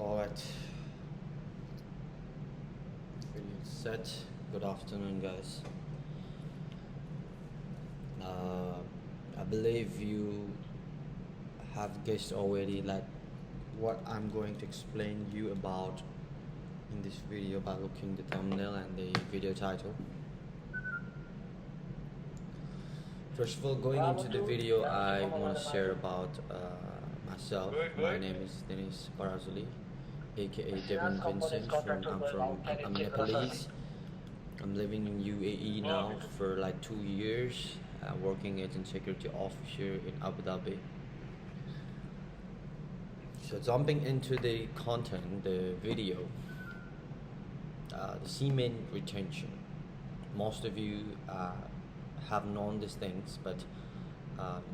Alright, video set. Good afternoon, guys. I believe you have guessed already like what I'm going to explain you about in this video by looking the thumbnail and the video title. First of all, going into the video, I want to share about myself. My name is Dennis Barazuli, aka Devin Vincent. I'm Nepalese. I'm living in UAE now for like 2 years, working as a security officer in Abu Dhabi. So jumping into the content, the video, the semen retention. Most of you have known these things, but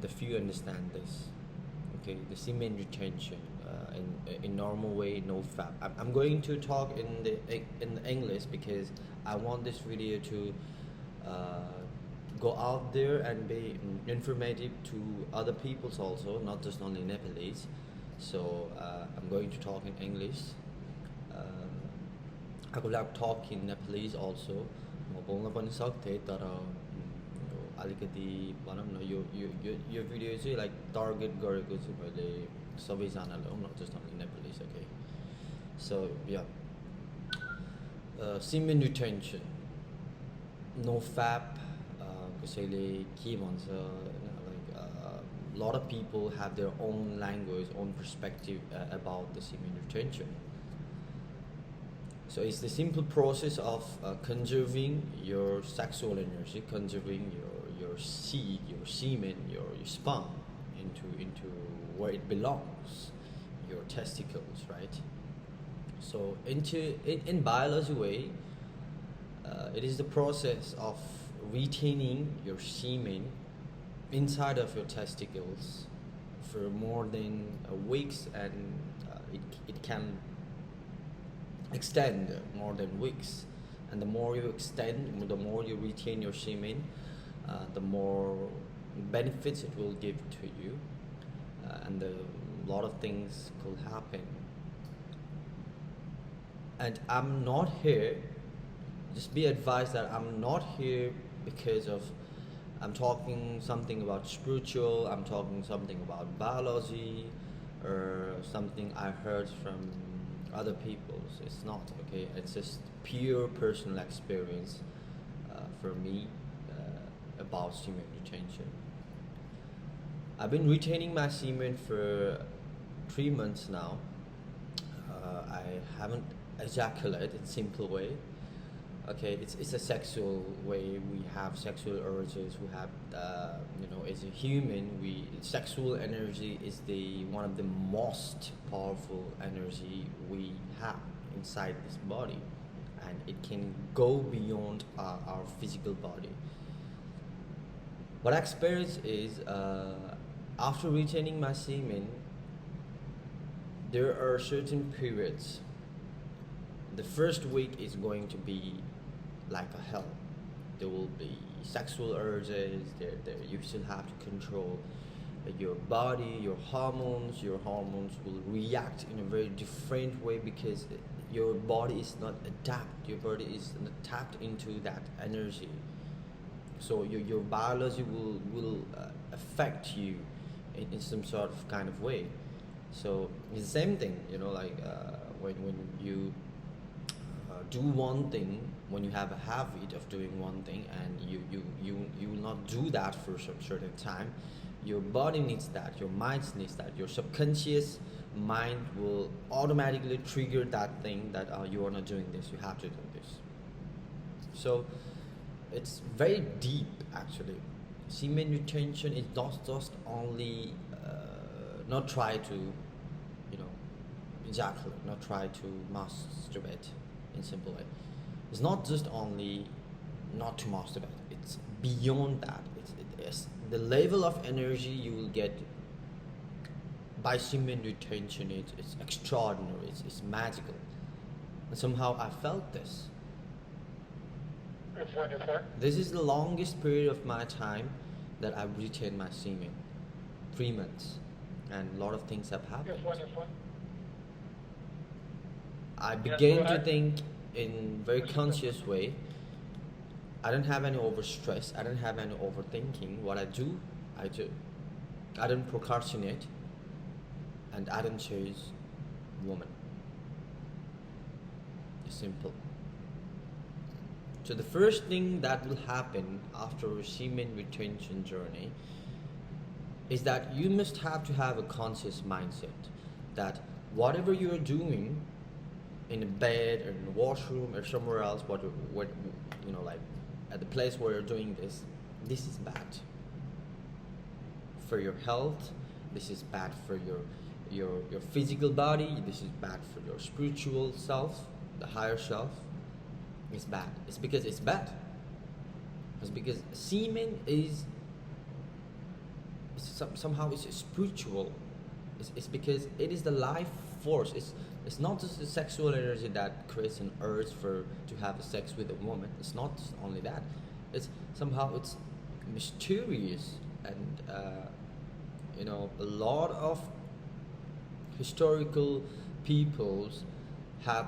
the few understand this. Okay, the semen retention in normal way, no fap. I'm going to talk in English because I want this video to go out there and be informative to other peoples also, not just only Nepalese. So I'm going to talk in English. I could like talk in Nepalese also. म बोल्न पनि सक्थेँ तर अलिकति भनौँ न यो video चाहिँ like target गरेको चाहिँ मैले सबैजनालाई हो, not just only Nepalese. Okay, so yeah, semen retention, no fap, कसैले के भन्छ, like a lot of people have their own language, own perspective about the semen retention. So it's the simple process of conserving your sexual energy, conserving your seed, your semen, your sperm into where it belongs, your testicles, right? So in biology way, it is the process of retaining your semen inside of your testicles for more than weeks, and it can extend more than weeks, and the more you extend, the more you retain your semen, the more benefits it will give to you, and a lot of things could happen. And I'm not here, just be advised that I'm not here because of I'm talking something about spiritual, I'm talking something about biology, or something I heard from other people's. It's not, okay? It's just pure personal experience for me about semen retention. I've been retaining my semen for 3 months now. I haven't ejaculated in simple way. Okay, it's a sexual way. We have sexual urges. We have, as a human, sexual energy is one of the most powerful energy we have inside this body, and it can go beyond our physical body. What I experienced is after retaining my semen, there are certain periods. The first week is going to be like a hell. There will be sexual urges. You still have to control your body, your hormones. Your hormones will react in a very different way because your body is not adapted. Your body is not tapped into that energy. So your biology will affect you in some sort of kind of way. So it's the same thing, like when you do one thing, when you have a habit of doing one thing and you will not do that for some certain time, your body needs that, your mind needs that, your subconscious mind will automatically trigger that thing that you are not doing this, you have to do this. So it's very deep actually. Semen retention is not just only not try to ejaculate, not try to masturbate in simple way. It's not just only not to masturbate, it's beyond that. It's the level of energy you will get by semen retention. It's extraordinary, it's magical, and somehow I felt this. This is the longest period of my time that I've retained my semen, 3 months, and a lot of things have happened. I Yeah, go began to ahead. think in very conscious way. I don't have any over stress. I don't have any overthinking. What I do, I do. I don't procrastinate, and I don't chase woman. It's simple. So the first thing that will happen after a semen retention journey is that you must have to have a conscious mindset that whatever you're doing in a bed or in a washroom or somewhere else, what like at the place where you're doing this is bad for your health. This is bad for your physical body. This is bad for your spiritual self, the higher self. It's bad. It's because it's bad. It's because semen is somehow it's spiritual. It's because it is the life force. It's not just the sexual energy that creates an urge for to have sex with a woman. It's not only that. It's somehow it's mysterious and a lot of historical peoples have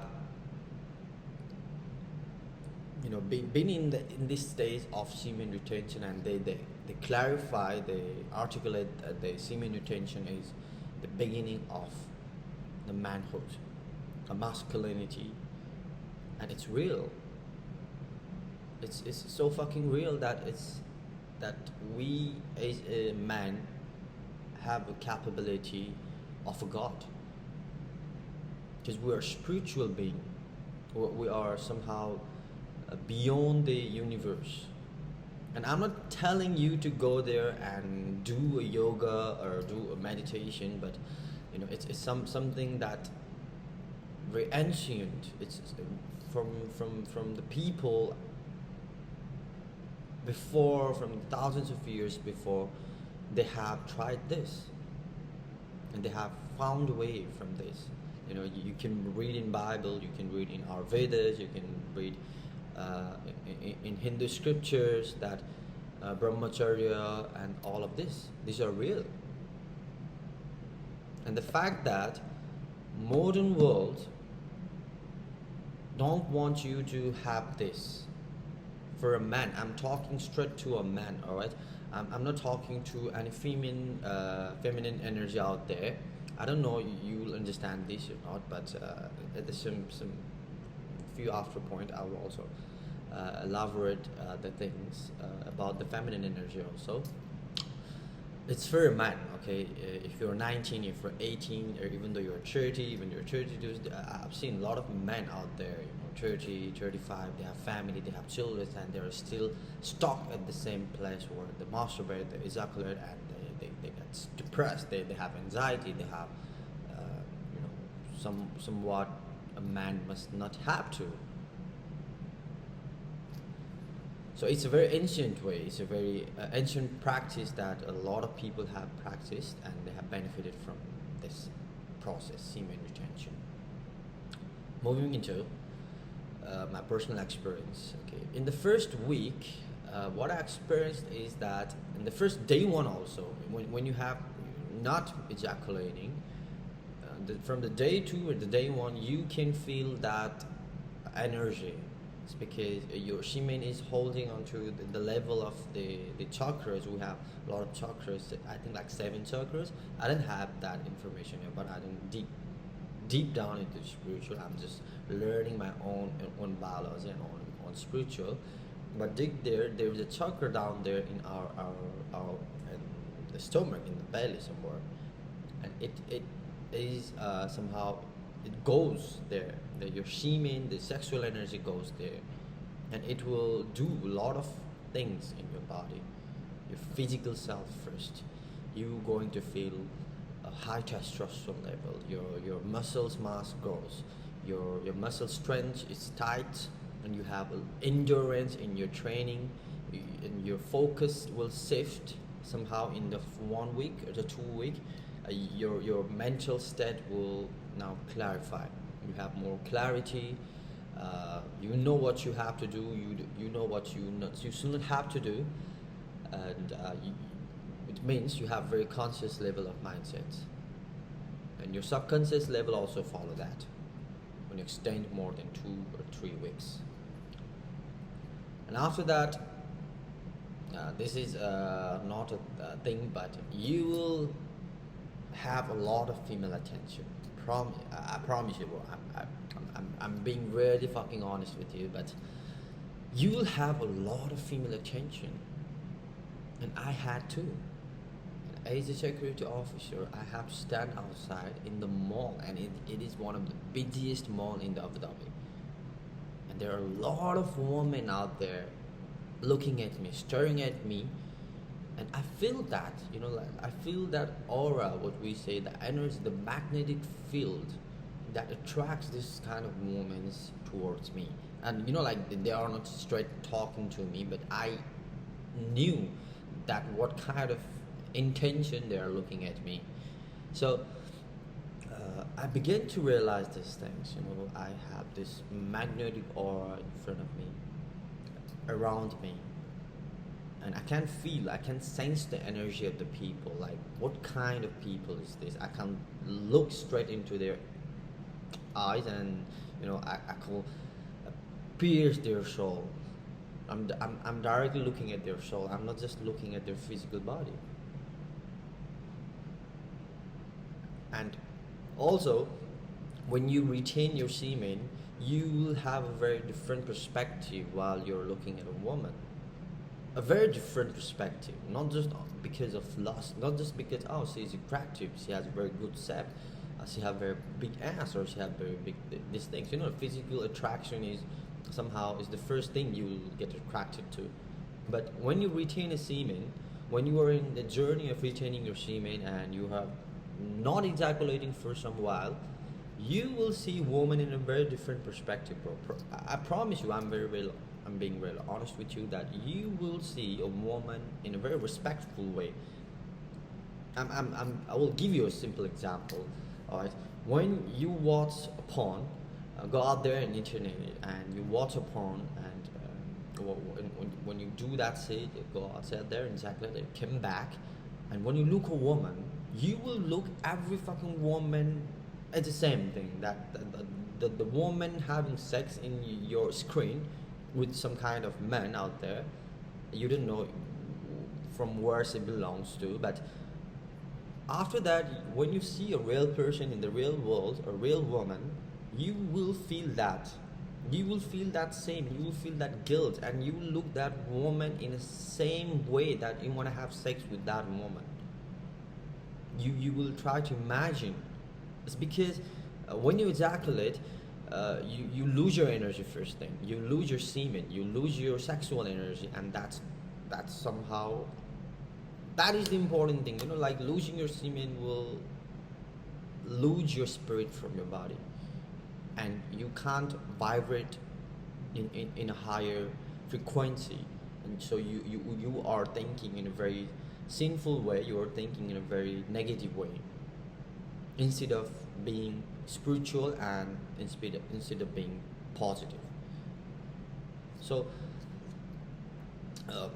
been in this stage of semen retention, and they clarify, they articulate that the semen retention is the beginning of the manhood, a masculinity, and it's real. It's so fucking real that we as a man have a capability of a god, because we are spiritual being. We are somehow beyond the universe. And I'm not telling you to go there and do a yoga or do a meditation, but it's something that very ancient. It's from the people before, from thousands of years before, they have tried this, and they have found a way from this. You can read in Bible, you can read in our Vedas, you can read in Hindu scriptures that brahmacharya and all of these are real. And the fact that modern world don't want you to have this for a man. I'm talking straight to a man, all right? I'm not talking to any feminine energy out there. I don't know you'll understand this or not, but there's some few after point. I will also elaborate the things about the feminine energy also. It's for a man, okay? If you're 19, if you're 18, or even though you're 30, even you're 32, I've seen a lot of men out there, 30, 35, they have family, they have children, and they're still stuck at the same place where they masturbate, they ejaculate, and they get depressed, they have anxiety, they have, somewhat a man must not have to. So it's a very ancient way. It's a very ancient practice that a lot of people have practiced, and they have benefited from this process, semen retention. Moving into my personal experience. Okay, in the first week, what I experienced is that in the first day one also, when you have not ejaculating, from the day two or the day one, you can feel that energy. It's because your semen is holding onto the level of the chakras. We have a lot of chakras. I think like 7 chakras. I didn't have that information yet, but I didn't deep down into spiritual. I'm just learning my own biology and on spiritual. But dig there. There's a chakra down there in our in the stomach, in the belly somewhere, and it is somehow it goes there. Your semen, the sexual energy goes there, and it will do a lot of things in your body. Your physical self first. You going to feel a high testosterone level. Your muscles mass grows. Your muscle strength is tight, and you have endurance in your training. And your focus will shift somehow in the 1 week or the 2 week. Your mental state will now clarify. You have more clarity. You know what you have to do. You know what you shouldn't have to do, and it means you have very conscious level of mindset, and your subconscious level also follow that. when you extend more than 2 or 3 weeks. And after that, this is not a thing, but you will have a lot of female attention. I promise you, bro. I'm being really fucking honest with you, but you will have a lot of female attention, and I had to. As a security officer, I have to stand outside in the mall, and it is one of the busiest mall in the Abu Dhabi. And there are a lot of women out there looking at me, staring at me, and I feel that, like I feel that aura, what we say, the energy, the magnetic field that attracts this kind of women towards me. And like they are not straight talking to me, but I knew that what kind of intention they are looking at me. So I began to realize these things. I have this magnetic aura in front of me, around me, and I can feel, I can sense the energy of the people. Like, what kind of people is this? I can look straight into their eyes, and I can pierce their soul. I'm directly looking at their soul. I'm not just looking at their physical body. And also, when you retain your semen, you will have a very different perspective while you're looking at a woman. A very different perspective, not just because of lust, not just because, oh, she's attractive, she has a very good set, she have very big ass, or she have very big these things. Physical attraction is somehow is the first thing you will get attracted to. But when you retain a semen, when you are in the journey of retaining your semen and you have not ejaculating for some while, you will see woman in a very different perspective, bro. I promise you, I'm being very honest with you, that you will see a woman in a very respectful way. I will give you a simple example. All right, when you watch a porn, go out there on the internet and you watch a porn, and when you do that, say go outside there and ejaculate, come back, and when you look a woman, you will look every fucking woman at the same thing. That the woman having sex in your screen with some kind of man out there, you don't know from where she belongs to, but after that, when you see a real person in the real world, a real woman, you will feel that. You will feel that same. You will feel that guilt, and you will look that woman in the same way that you want to have sex with that woman. You will try to imagine. It's because when you ejaculate, you lose your energy first thing. You lose your semen. You lose your sexual energy, and that's somehow, that is the important thing. Like losing your semen will lose your spirit from your body, and you can't vibrate in a higher frequency, and so you are thinking in a very sinful way. You are thinking in a very negative way, instead of being spiritual, and instead of being positive. So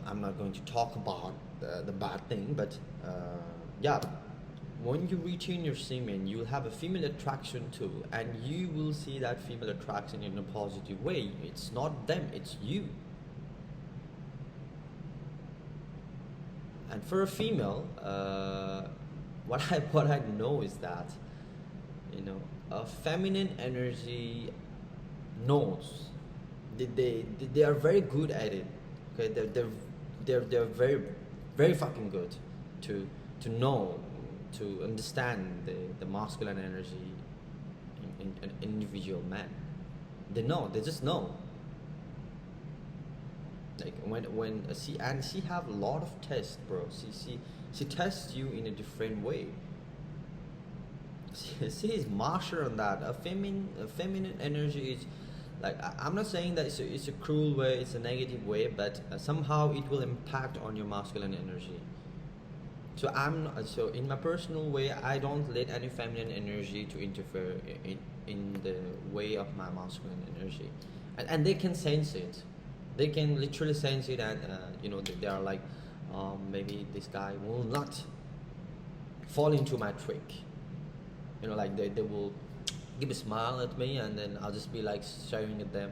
I'm not going to talk about the bad thing, but yeah, when you retain your semen, you'll have a female attraction too, and you will see that female attraction in a positive way. It's not them, it's you. And for a female, what I know is that a feminine energy knows. They are very good at it. Okay, they're very very fucking good to know, to understand the masculine energy in an individual man. They just know. Like when she have a lot of tests, bro. She tests you in a different way. She is master on that. A feminine energy is like, I'm not saying that it's a cruel way, it's a negative way, but somehow it will impact on your masculine energy. So in my personal way, I don't let any feminine energy to interfere in the way of my masculine energy, and they can sense it. They can literally sense it, and they are like, maybe this guy will not fall into my trick. Like they will give a smile at me, and then I'll just be like staring at them.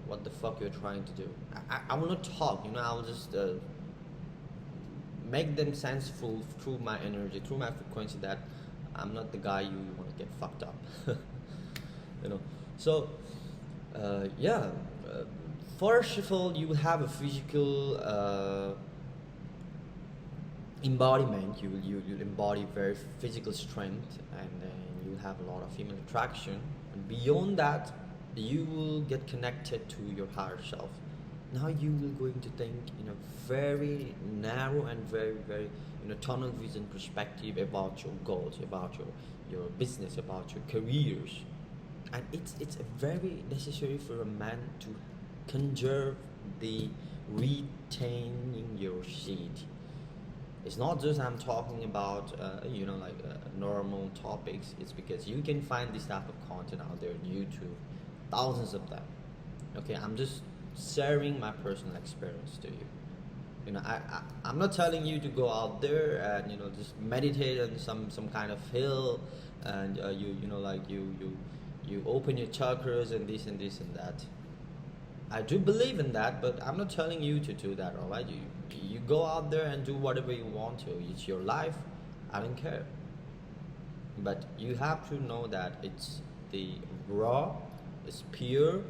What the fuck you're trying to do? I will not talk, you know. I'll just make them senseful through my energy, through my frequency, that I'm not the guy you want to get fucked up. You know. So yeah. First of all, you have a physical embodiment. You embody very physical strength, and then you have a lot of female attraction. And beyond that, you will get connected to your higher self. Now you will going to think in a very narrow and very tunnel vision perspective about your goals, about your business, about your careers. And it's very necessary for a man to conserve the retaining your seed. It's not just I'm talking about normal topics. It's because you can find this type of content out there on YouTube, thousands of them. Okay, I'm just sharing my personal experience to you. You know, I'm not telling you to go out there and just meditate on some kind of hill, and you open your chakras and this and this and that. I do believe in that, but I'm not telling you to do that. All right, you go out there and do whatever you want to. It's your life. I don't care. But you have to know that it's the raw, it's pure,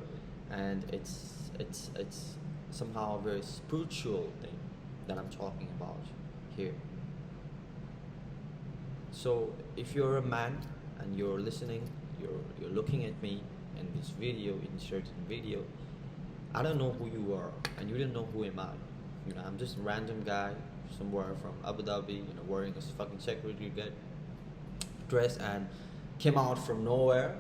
and it's somehow a very spiritual thing that I'm talking about here. So if you're a man and you're listening, you're looking at me in this video, in certain video, I don't know who you are, and you don't know who am I. You know, I'm just a random guy somewhere from Abu Dhabi, wearing a fucking security guard dress, and came out from nowhere.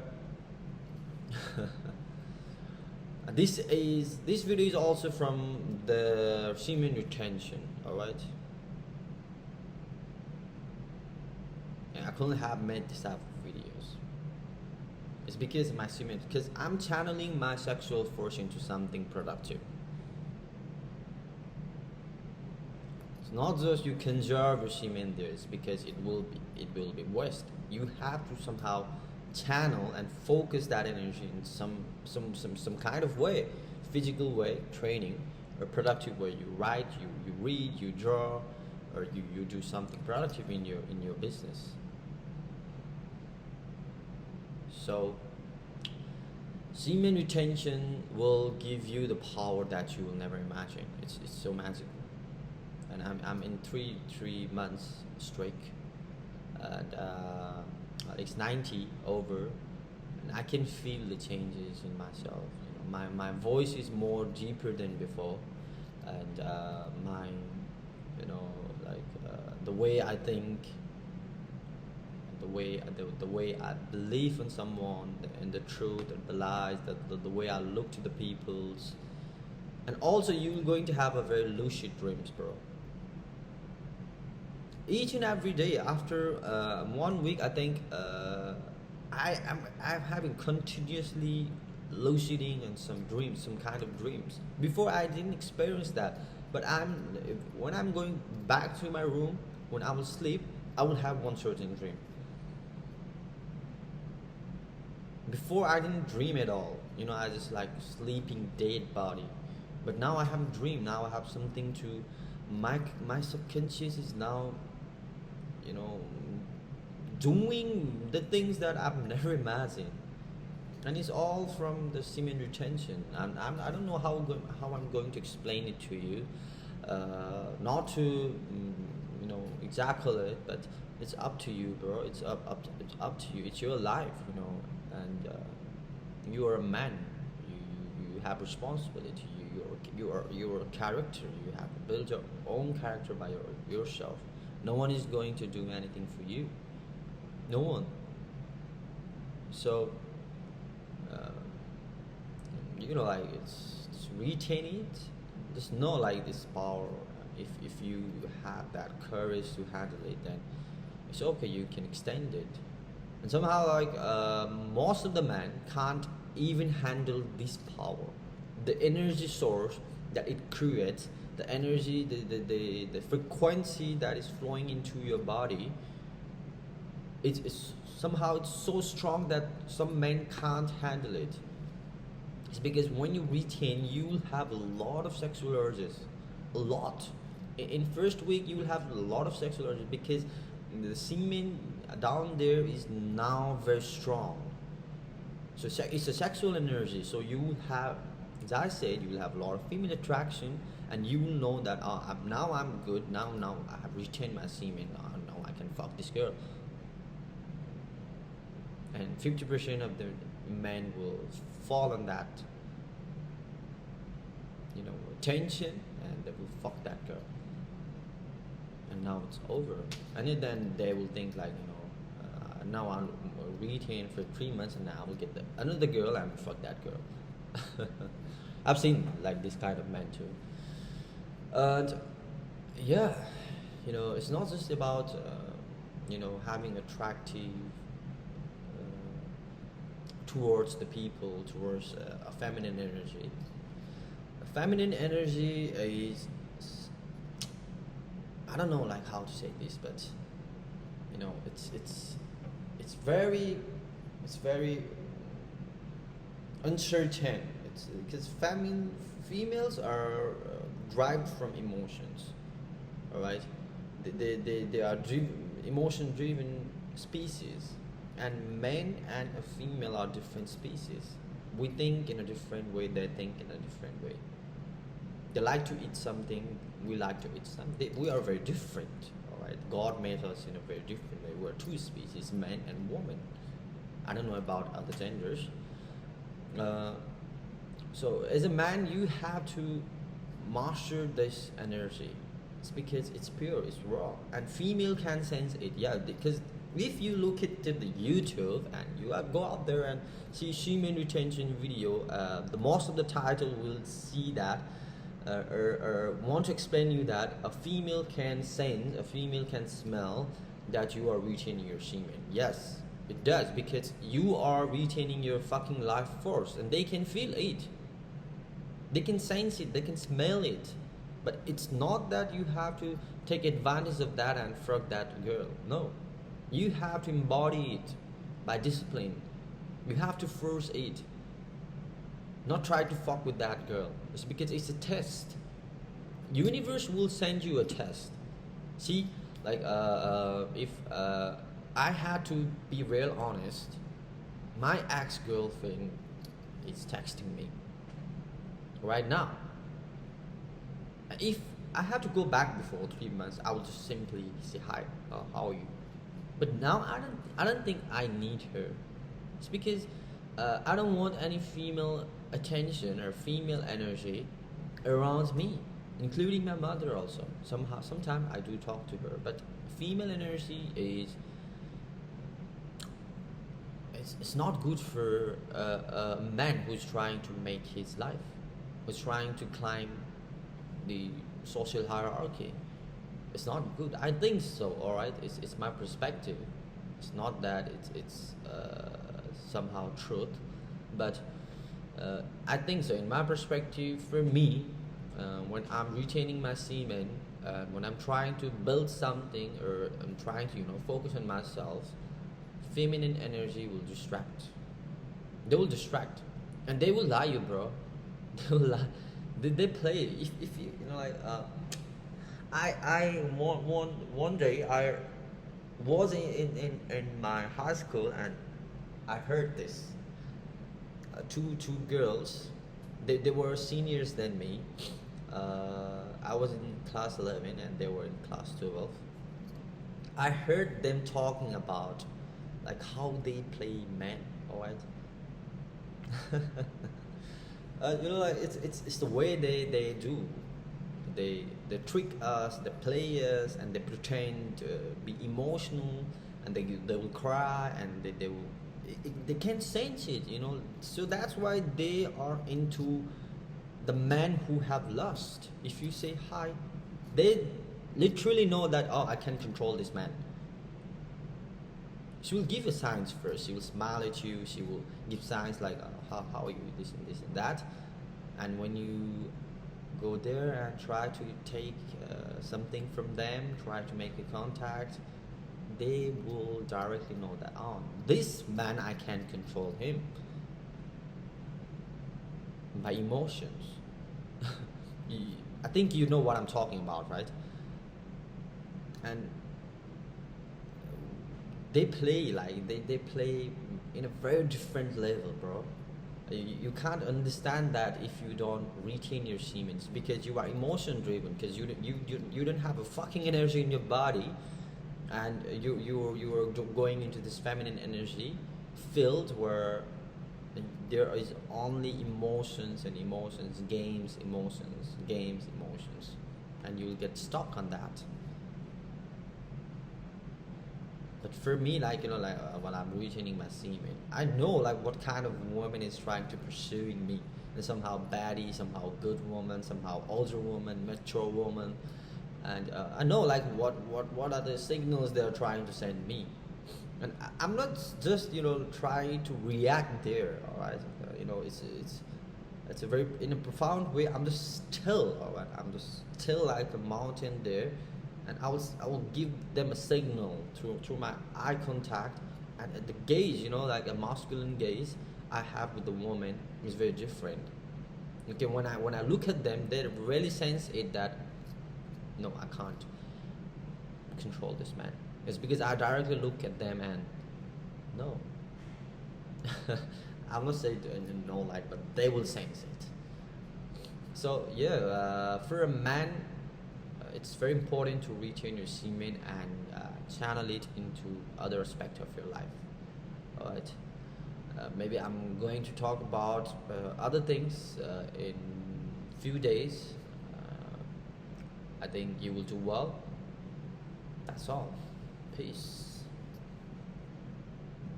This video is also from the semen retention. All right. And I couldn't have made this type of videos. It's because of my semen, because I'm channeling my sexual force into something productive. It's not just you conserve your semen there, it's because it will be waste. You have to somehow channel and focus that energy in some kind of way, physical way, training, or productive way. You write, you read, you draw, or you do something productive in your business. So semen retention will give you the power that you will never imagine. It's so magical. And I'm in three months straight, and it's 90 over, and I can feel the changes in myself. My voice is more deeper than before, and my the way I think, the way I believe in someone, in the truth, and the lies, the way I look to the peoples. And also you're going to have a very lucid dreams, bro. Each and every day after 1 week, I think I'm having continuously luciding and some dreams, some kind of dreams. Before I didn't experience that, but when I'm going back to my room, when I will sleep, I will have one certain dream. Before I didn't dream at all. I just like sleeping dead body. But now I have a dream. Now I have something to. My subconscious is now, doing the things that I've never imagined, and it's all from the semen retention. And I don't know how I'm going to explain it to you. Not to ejaculate, but it's up to you, bro. It's up to you. It's your life, and you are a man. You have responsibility. You're a character. You have to build your own character by yourself. No one is going to do anything for you. No one. So it's retain it. Just know this power. If you have that courage to handle it, then it's okay. You can extend it. And somehow most of the men can't even handle this power, the energy source that it creates, the energy, the frequency that is flowing into your body. It's somehow it's so strong that some men can't handle it. It's because when you retain, you will have a lot of sexual urges, a lot. In first week, you will have a lot of sexual urges because the semen down there is now very strong. So it's a sexual energy. So you will have, as I said, you will have a lot of female attraction, and you will know that now I'm good. Now I have retained my semen. Now I can fuck this girl. And 50% of the men will fall on that, tension, and they will fuck that girl. And now it's over. And then they will think like, now I'll retain for 3 months, and now I will get another girl and fuck that girl. I've seen like this kind of men too. And yeah, it's not just about having attractive towards the people, towards a feminine energy. A feminine energy is, I don't know like how to say this, but it's very uncertain. It's because females are derived from emotions. All right, they are emotion driven species, and men and a female are different species. We think in a different way, they think in a different way. They like to eat something, we like to eat something. We are very different. All right, God made us in a very different way. We're two species, man and woman. I don't know about other genders. So as a man, you have to master this energy. It's because it's pure, it's raw, and female can sense it. Yeah, because if you look at the YouTube and you go out there and see semen retention video, the most of the title will see that or want to explain you that a female can sense, a female can smell that you are retaining your semen. Yes, it does, because you are retaining your fucking life force, and they can feel it. They can sense it, they can smell it. But it's not that you have to take advantage of that and fuck that girl. No. You have to embody it by discipline. You have to force it. Not try to fuck with that girl. It's because it's a test. Universe will send you a test. See, like if I had to be real honest, my ex-girlfriend is texting me right now. If I had to go back before 3 months, I would just simply say hi, how are you? But now I don't think I need her. It's because I don't want any female attention or female energy around me, including my mother also. Sometimes I do talk to her, but female energy is it's not good for a man who's trying to make his life, who's trying to climb the social hierarchy. It's not good. I think so. All right, it's my perspective. It's not that it's somehow truth, but I think so. In my perspective, for me, when I'm retaining my semen, when I'm trying to build something, or I'm trying to focus on myself, feminine energy will distract. They will distract, and they will lie you, bro. They will lie. They play. If you like. I one day I was in my high school, and I heard this. Two girls, they were seniors than me. I was in class 11 and they were in class 12. I heard them talking about like how they play men. All right. Like it's the way they do. They trick us, they play us, and they pretend to be emotional, and they will cry, and they can't sense it, So that's why they are into the men who have lust. If you say hi, they literally know that, I can control this man. She will give you signs first. She will smile at you. She will give signs like, how are you, this and that. And when you go there and try to take something from them, try to make a contact, they will directly know that, oh, this man, I can control him by emotions. I think you know what I'm talking about, right? And they play like they play in a very different level, bro. You can't understand that if you don't retain your Siemens, because you are emotion driven, because you don't have a fucking energy in your body, and you are going into this feminine energy field where there is only emotions and emotions, games, emotions, games, emotions, and you'll get stuck on that. But for me, like, like, when I'm retaining my semen, I know like what kind of woman is trying to pursuing me, and somehow baddie, somehow good woman, somehow older woman, mature woman, and I know like what are the signals they're trying to send me, and I'm not just trying to react there. All right, it's a very, in a profound way. I'm just still, all right. I'm just still like a mountain there, and I will give them a signal through my eye contact, and the gaze, like a masculine gaze I have with the woman is very different. Okay, when I look at them, they really sense it that no, I can't control this man. It's because I directly look at them and no. I'm not saying no, like, but they will sense it. So yeah, for a man, it's very important to retain your semen and channel it into other aspect of your life. All right. Maybe I'm going to talk about other things in few days. I think you will do well. That's all. Peace.